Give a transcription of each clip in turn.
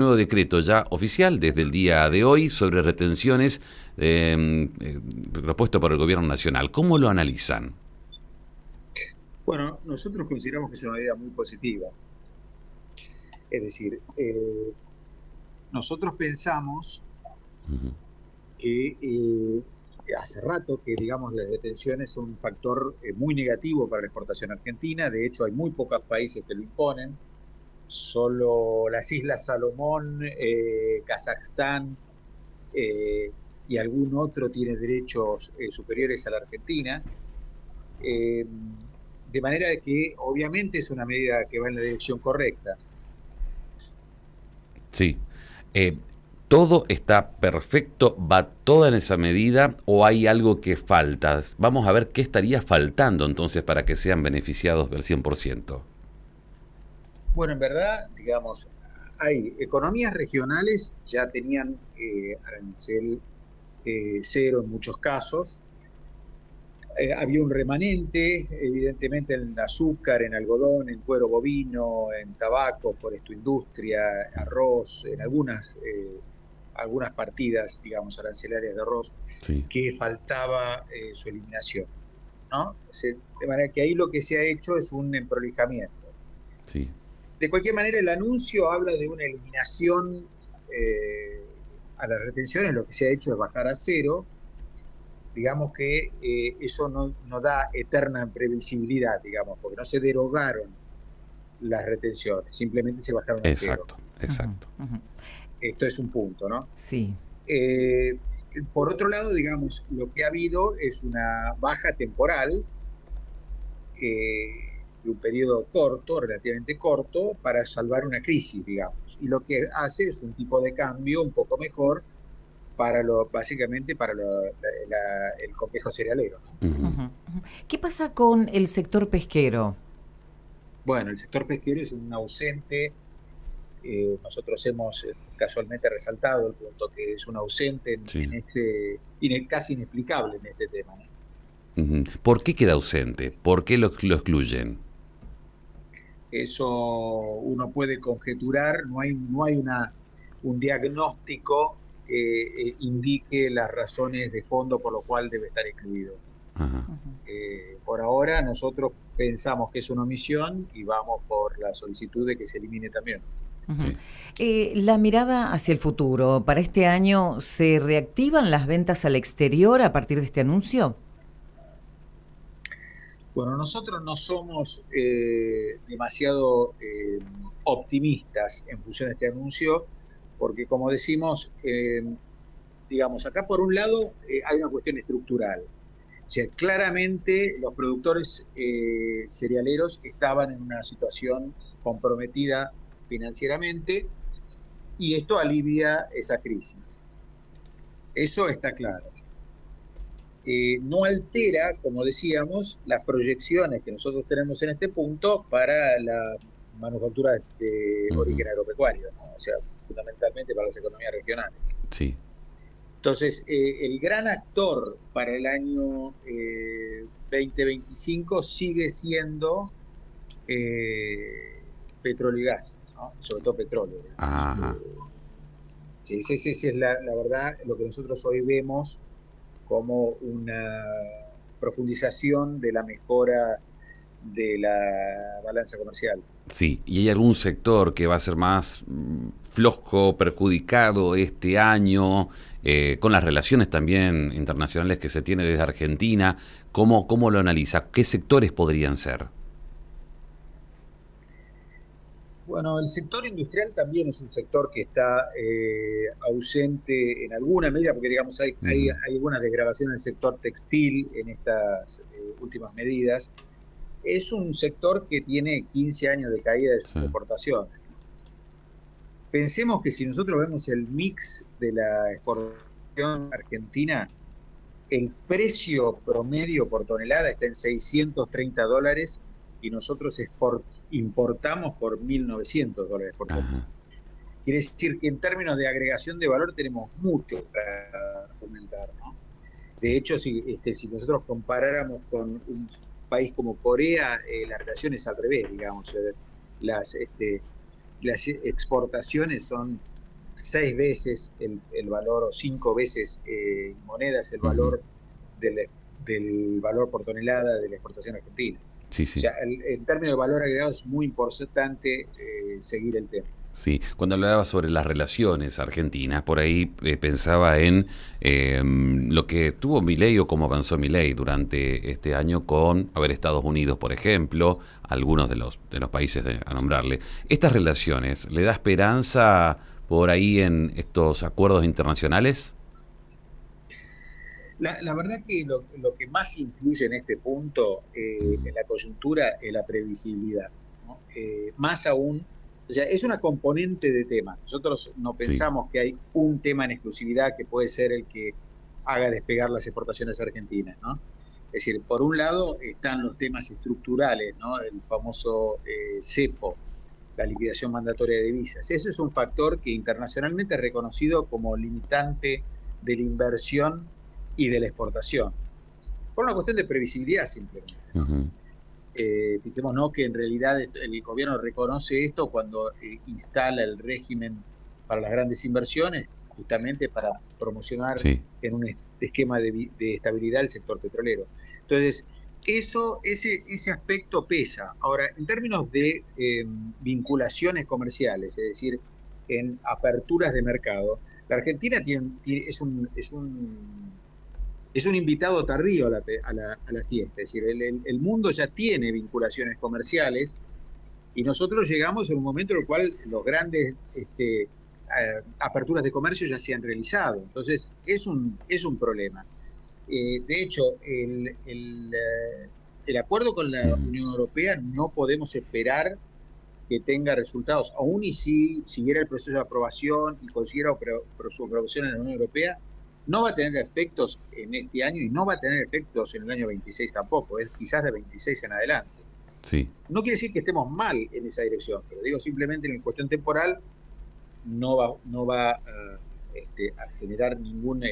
nuevo decreto ya oficial desde el día de hoy sobre retenciones propuesto por el Gobierno Nacional. ¿Cómo lo analizan? Bueno, nosotros consideramos que es una medida muy positiva. Es decir, nosotros pensamos Ujú. que hace rato que, digamos, las detenciones son un factor muy negativo para la exportación argentina. De hecho, hay muy pocos países que lo imponen. Solo las Islas Salomón, Kazajstán y algún otro tiene derechos superiores a la Argentina. Eh, de manera que obviamente es una medida que va en la dirección correcta. Sí. Eh, ¿Todo está perfecto? ¿Va toda en esa medida? ¿O hay algo que falta? Vamos a ver qué estaría faltando entonces para que sean beneficiados del 100%. Bueno, en verdad, digamos, hay economías regionales ya tenían arancel cero en muchos casos. Había un remanente, evidentemente, en azúcar, en algodón, en cuero bovino, en tabaco, forestoindustria, arroz, en algunas partidas, digamos, arancelarias de arroz, Sí, que faltaba su eliminación, ¿no? De manera que ahí lo que se ha hecho es un emprolijamiento. sí. De cualquier manera, el anuncio habla de una eliminación a las retenciones, lo que se ha hecho es bajar a cero. Digamos que eso no da eterna previsibilidad, digamos, porque no se derogaron las retenciones, simplemente se bajaron a cero. Exacto, Ujú, exacto. ujú. Esto es un punto, ¿no? Sí. Eh, por otro lado, digamos, lo que ha habido es una baja temporal de un periodo corto, relativamente corto, para salvar una crisis, digamos. Y lo que hace es un tipo de cambio un poco mejor básicamente para el complejo cerealero, ¿no? Ujú. Ujú, ujú. ¿Qué pasa con el sector pesquero? Bueno, el sector pesquero es un ausente. Nosotros hemos casualmente resaltado el punto que es un ausente Sí. en casi inexplicable en este tema, ¿no? Ujú. ¿Por qué queda ausente? ¿Por qué lo excluyen? Eso uno puede conjeturar, no hay un diagnóstico que indique las razones de fondo por lo cual debe estar excluido. Ajá. Ujú, Por ahora nosotros pensamos que es una omisión y vamos por la solicitud de que se elimine también. ujú. Sí. La mirada hacia el futuro. ¿Para este año se reactivan las ventas al exterior a partir de este anuncio? Bueno, nosotros no somos demasiado optimistas en función de este anuncio, porque como decimos, digamos, acá por un lado hay una cuestión estructural. O sea, claramente los productores cerealeros estaban en una situación comprometida financieramente y esto alivia esa crisis. Eso está claro. No altera, como decíamos, las proyecciones que nosotros tenemos en este punto para la manufactura de Ujú. origen agropecuario, ¿no? O sea, fundamentalmente para las economías regionales. Sí. Entonces, el gran actor para el año 2025 sigue siendo petróleo y gas, ¿no? Sobre todo petróleo, digamos. Ajá. Sí, sí, sí, sí, es la verdad, lo que nosotros hoy vemos como una profundización de la mejora de la balanza comercial. Sí. ¿Y hay algún sector que va a ser más flojo, perjudicado este año, con las relaciones también internacionales que se tiene desde Argentina? ¿Cómo lo analiza? ¿Qué sectores podrían ser? Bueno, el sector industrial también es un sector que está ausente en alguna medida, porque digamos Ujú. hay algunas desgravaciones del sector textil en estas últimas medidas. Es un sector que tiene 15 años de caída de sus Sí. exportaciones. Pensemos que si nosotros vemos el mix de la exportación argentina, el precio promedio por tonelada está en $630 y nosotros importamos por $1.900 por tonelada. Ajá. Quiere decir que en términos de agregación de valor tenemos mucho para aumentar, ¿no? De Sí. hecho, si nosotros comparáramos con un país como Corea, la relación es al revés, digamos. Las, este, las exportaciones son 6 veces el valor o 5 veces monedas el valor del valor por tonelada de la exportación argentina. Sí, sí. O sea, en términos de valor agregado es muy importante seguir el tema. Sí, cuando hablaba sobre las relaciones argentinas, por ahí pensaba en lo que tuvo Milei o cómo avanzó Milei durante este año con, a ver, Estados Unidos, por ejemplo, algunos de los países a nombrarle. ¿Estas relaciones le da esperanza por ahí en estos acuerdos internacionales? La verdad que lo que más influye en este punto, en la coyuntura, es la previsibilidad, ¿no? Más aún, o sea, es una componente de tema. Nosotros no pensamos que hay un tema en exclusividad que puede ser el que haga despegar las exportaciones argentinas, ¿no? Es decir, por un lado están los temas estructurales, ¿no? El famoso cepo, la liquidación mandatoria de divisas. Eso es un factor que internacionalmente es reconocido como limitante de la inversión y de la exportación, por una cuestión de previsibilidad simplemente. Fijémonos que en realidad el gobierno reconoce esto cuando instala el régimen para las grandes inversiones, justamente para promocionar en un esquema de estabilidad el sector petrolero. Entonces, ese aspecto pesa. Ahora, en términos de vinculaciones comerciales, es decir, en aperturas de mercado, la Argentina es un invitado tardío a la fiesta. Es decir, el mundo ya tiene vinculaciones comerciales y nosotros llegamos en un momento en el cual los grandes aperturas de comercio ya se han realizado. Entonces, es un problema. De hecho, el acuerdo con la Unión Europea no podemos esperar que tenga resultados, aún y si siguiera el proceso de aprobación y consiguiera su aprobación en la Unión Europea, no va a tener efectos en este año y no va a tener efectos en el año 26 tampoco, es quizás de 26 en adelante. Sí. No quiere decir que estemos mal en esa dirección, pero digo simplemente en cuestión temporal no va a generar ningún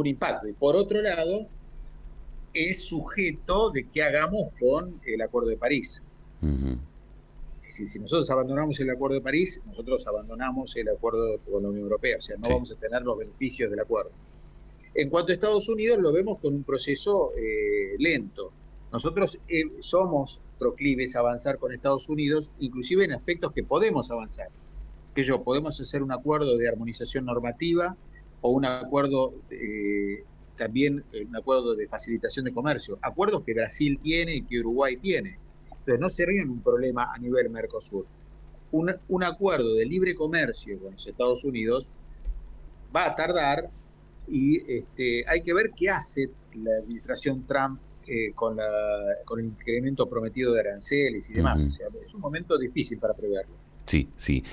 impacto. Y por otro lado, es sujeto de qué hagamos con el Acuerdo de París. Si nosotros abandonamos el Acuerdo de París, nosotros abandonamos el acuerdo con la Unión Europea, o sea, no vamos a tener los beneficios del acuerdo. En cuanto a Estados Unidos, lo vemos con un proceso lento. Nosotros somos proclives a avanzar con Estados Unidos, inclusive en aspectos que podemos avanzar. Podemos hacer un acuerdo de armonización normativa o un acuerdo también un acuerdo de facilitación de comercio, acuerdos que Brasil tiene y que Uruguay tiene. Entonces no sería un problema a nivel Mercosur. Un acuerdo de libre comercio con los Estados Unidos va a tardar y hay que ver qué hace la administración Trump con el incremento prometido de aranceles y demás. O sea, es un momento difícil para preverlo. Sí, sí.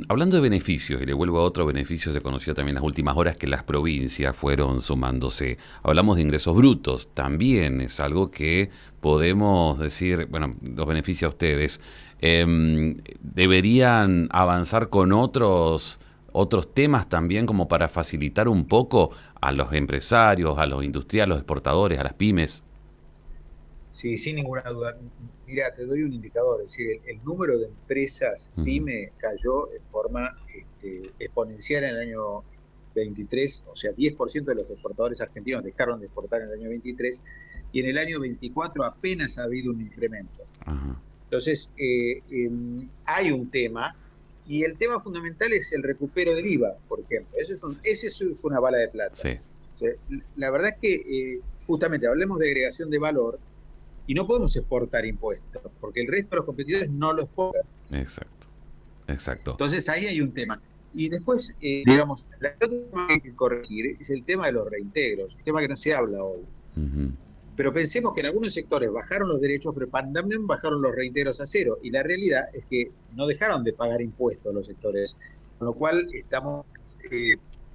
Hablando de beneficios, y le vuelvo a otro beneficio, se conoció también en las últimas horas que las provincias fueron sumándose. Hablamos de ingresos brutos, también es algo que podemos decir, bueno, los beneficia a ustedes. ¿Deberían avanzar con otros temas también como para facilitar un poco a los empresarios, a los industriales, a los exportadores, a las pymes? Sí, sin ninguna duda. Mira, te doy un indicador, es decir, el número de empresas PYME cayó en forma exponencial en el año 23, o sea, 10% de los exportadores argentinos dejaron de exportar en el año 23, y en el año 24 apenas ha habido un incremento. Entonces, hay un tema, y el tema fundamental es el recupero del IVA, por ejemplo. Ese es una bala de plata. Sí. O sea, la verdad es que, justamente, hablemos de agregación de valor, y no podemos exportar impuestos, porque el resto de los competidores no lo exportan. Exacto. Entonces ahí hay un tema. Y después, digamos, la otra tema que hay que corregir es el tema de los reintegros, el tema que no se habla hoy. Pero pensemos que en algunos sectores bajaron los derechos, pero también bajaron los reintegros a cero. Y la realidad es que no dejaron de pagar impuestos los sectores, con lo cual estamos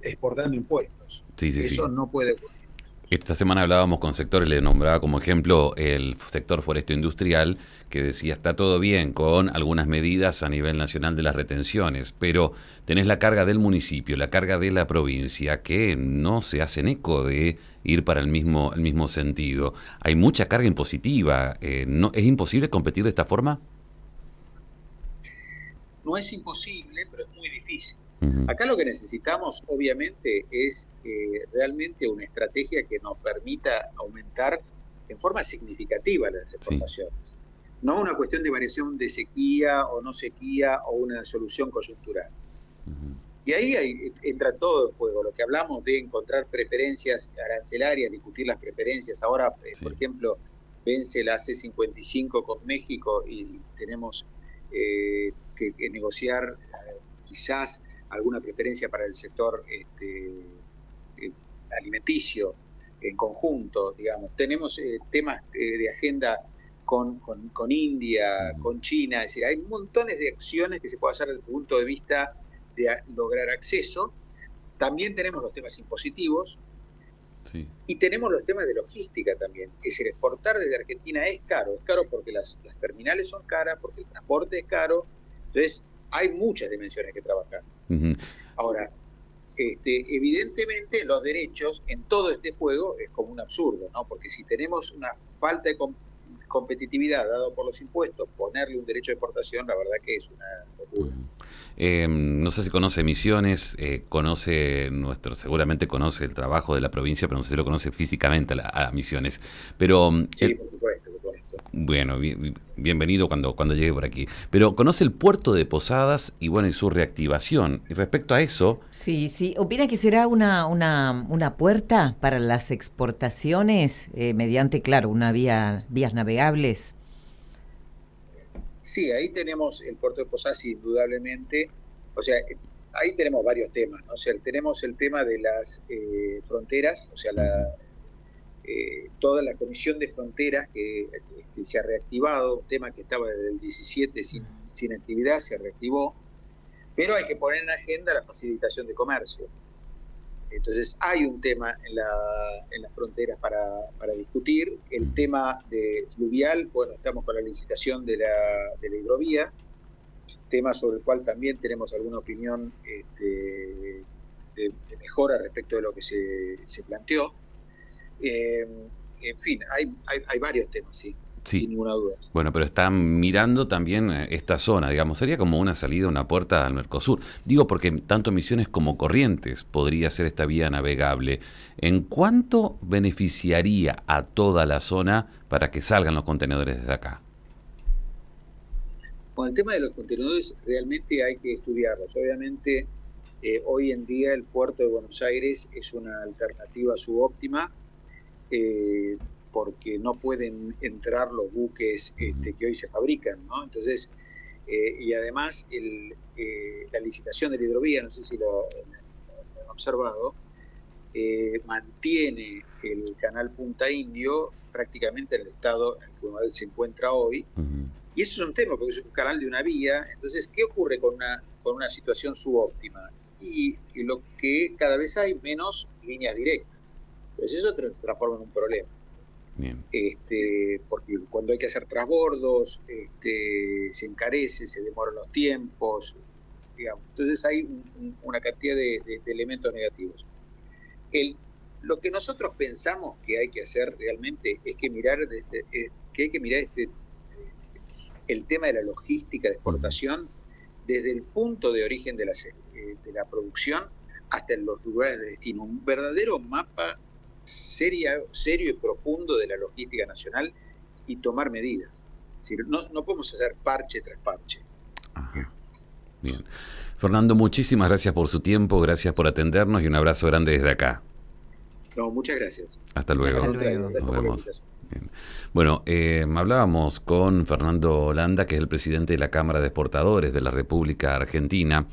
exportando impuestos. Eso no puede ocurrir. Esta semana hablábamos con sectores, le nombraba como ejemplo el sector foresto industrial, que decía está todo bien con algunas medidas a nivel nacional de las retenciones, pero tenés la carga del municipio, la carga de la provincia, que no se hacen eco de ir para el mismo sentido. Hay mucha carga impositiva. ¿Es imposible competir de esta forma? No es imposible, pero es muy difícil. Ujú. Acá lo que necesitamos, obviamente, es realmente una estrategia que nos permita aumentar en forma significativa las exportaciones. Sí. No una cuestión de variación de sequía o no sequía o una solución coyuntural. Uh-huh. Y ahí entra todo en juego, lo que hablamos de encontrar preferencias arancelarias, discutir las preferencias. Ahora, sí, por ejemplo, vence la C-55 con México y tenemos que negociar quizás alguna preferencia para el sector alimenticio en conjunto, digamos. Tenemos temas de agenda con India, con China, es decir, hay montones de acciones que se pueden hacer desde el punto de vista de lograr acceso. También tenemos los temas impositivos, sí, y tenemos los temas de logística también. Es decir, exportar desde Argentina es caro porque las terminales son caras, porque el transporte es caro, entonces hay muchas dimensiones que trabajar. Uh-huh. Ahora, evidentemente los derechos en todo este juego es como un absurdo, ¿no? Porque si tenemos una falta de competitividad dado por los impuestos, ponerle un derecho de exportación, la verdad que es una locura. No sé si conoce Misiones, seguramente conoce el trabajo de la provincia, pero no sé si lo conoce físicamente a Misiones. Pero sí, por supuesto. Bueno, bienvenido cuando llegue por aquí. Pero conoce el puerto de Posadas y bueno, y su reactivación. Y respecto a eso... Sí. ¿Opina que será una puerta para las exportaciones mediante, claro, vías navegables? Sí, ahí tenemos el puerto de Posadas indudablemente. O sea, ahí tenemos varios temas, ¿no? O sea, tenemos el tema de las fronteras, o sea, toda la Comisión de Fronteras que se ha reactivado, un tema que estaba desde el 17 sin actividad, se reactivó, pero hay que poner en agenda la facilitación de comercio. Entonces hay un tema en las fronteras para discutir. El tema de fluvial, bueno, estamos con la licitación de la hidrovía, tema sobre el cual también tenemos alguna opinión de mejora respecto de lo que se planteó. En fin, hay varios temas, sí, sin ninguna duda. Bueno, pero están mirando también esta zona, digamos, sería como una salida, una puerta al Mercosur. Digo porque tanto Misiones como Corrientes podría ser esta vía navegable. ¿En cuánto beneficiaría a toda la zona para que salgan los contenedores desde acá? Con el tema de los contenedores realmente hay que estudiarlos. Obviamente, hoy en día el puerto de Buenos Aires es una alternativa subóptima, porque no pueden entrar los buques que hoy se fabrican, ¿no? Entonces, y además la licitación de la hidrovía, no sé si lo han observado, mantiene el canal Punta Indio prácticamente en el estado en el que se encuentra hoy. Y eso es un tema, porque es un canal de una vía. Entonces, ¿qué ocurre con una situación subóptima? Y lo que cada vez hay menos líneas directas. Entonces eso se transforma en un problema. Bien. Porque cuando hay que hacer transbordos, se encarece, se demoran los tiempos, digamos. Entonces hay una cantidad de elementos negativos. Lo que nosotros pensamos que hay que hacer realmente es que hay que mirar el tema de la logística de exportación desde el punto de origen de la producción hasta los lugares de destino. Un verdadero mapa serio y profundo de la logística nacional y tomar medidas. Es decir, no podemos hacer parche tras parche. Ajá. Bien. Fernando, muchísimas gracias por su tiempo, gracias por atendernos y un abrazo grande desde acá. No, muchas gracias. Hasta luego. Hasta luego. Nos vemos. Bien. Bueno, hablábamos con Fernando Landa, que es el presidente de la Cámara de Exportadores de la República Argentina,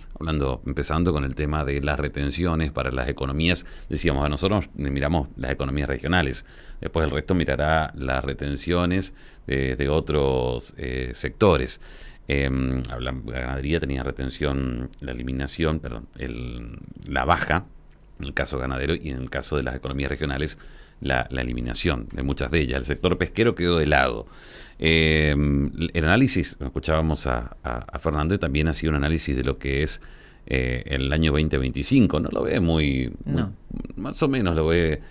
empezando con el tema de las retenciones para las economías. Decíamos, a nosotros miramos las economías regionales, después el resto mirará las retenciones de otros sectores. La ganadería tenía retención, la baja, en el caso ganadero, y en el caso de las economías regionales, la eliminación de muchas de ellas. El sector pesquero quedó de lado. El análisis, escuchábamos a Fernando, y también ha sido un análisis de lo que es el año 2025. No lo ve muy, más o menos lo ve